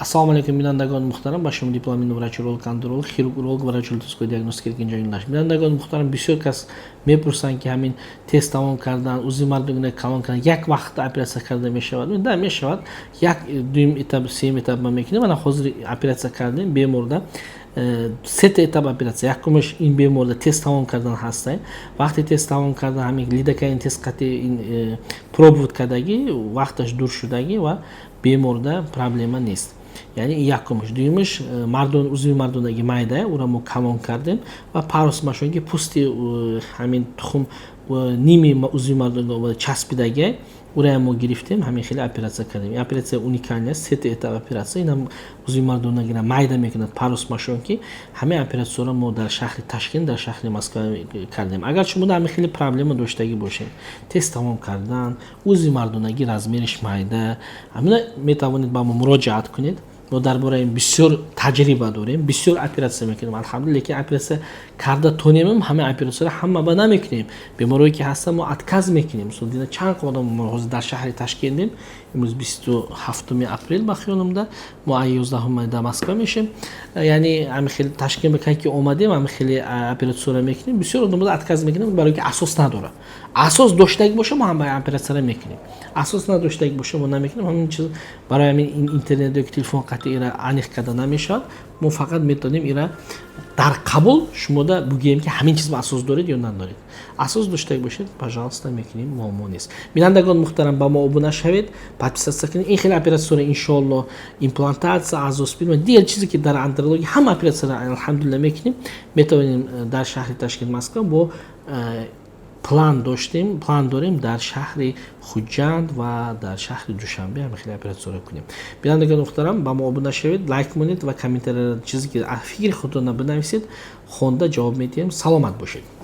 Assalomu alaykum binoandagon muhtaram. Başım diplomi врач-уролог, андеролог, хирург, врач-ультразвуковой диагностика инженерlar. Binoandagon muhtaram bisyor kas mepursan ki hamin test tamam kardan uzun marduguna kalon kan yak vaqtda operatsiya kardan meshavat. Men da meshavat yak düym etap, sem etap mamekini mana hozir operatsiya kardan bemorda set etap operatsiya yakumush in bemorda test tamam kardan hastay. Vaqti test tamam kardan hamin lidokain test qati probvodkadagi vaqtash durshudagi va bemorda problema nest. Yani yakumush duymuş mardon uzun mardondagi mayda uramo kalon kardim va parus mashonga pusti hamin tuxum nimi uzun mardonda chaspidagi uramo giriftim hamin xili operatsiya kardim. Operatsiya unikalniya set etap operatsiya inam uzun mardondagi mayda mekanat parus mashonki hamin operatsiya mo dar shahri Tashkent dar shahri Moskva kardim. Agar shunda hamin xili problema do'shdagi bo'lsa test tamom kardan uzun mardondagi razmerish mayda hamina metavonid ba murojaat kunid. ما درباره بسیار تجربه داریم بسیار اپراسیون میکنیم الحمدلله که اپراسیون کرده تونیم همه اپراسیون همه با نمیکنیم بیماری که هستن ما اتکاز میکنیم مثلا دیگه چند قدم ما در شهر تشکیل امروز 27 اپریل با خیالمدا ما 11 دمسکو میشیم یعنی همین خیلی تشکیل میکنیم که اومدیم همین خیلی اپراسیون میکنیم بسیار آدم اتکاز میکنیم برای که اساس نداره اساس داشته باشه ما هم اپراسیون میکنیم اساس نداشته باشه ما نمیکنیم همین چیز برای همین اینترنت و تلفن قطعی ایرا انیخ کرده نمیشد ما فقط میتونیم ایرا در قبول شما دا بگیم که همین چیز با اساس دارید یا ندارید اساس داشته باشید پاجانس نمیکنیم معما نیست بینندگان محترم با ما ابونه شوید подписаться کنید این خیلی اپراسیون ان شاء الله ایمپلانتاسیون ازوسپین و دیگر چیزی که در اندرولوژی هم اپراسیون الحمدلله میکنیم میتونیم در شهر تشکیل مسکو با پلان داریم در شهر خوجند و در شهر دوشنبه هم خیلی اپراسیون کنیم بینندگان محترم با ما ابونه شوید لایک کنید و کامنت چیزی که فکر خودتون بنویسید خونده جواب میدیم سلامت باشید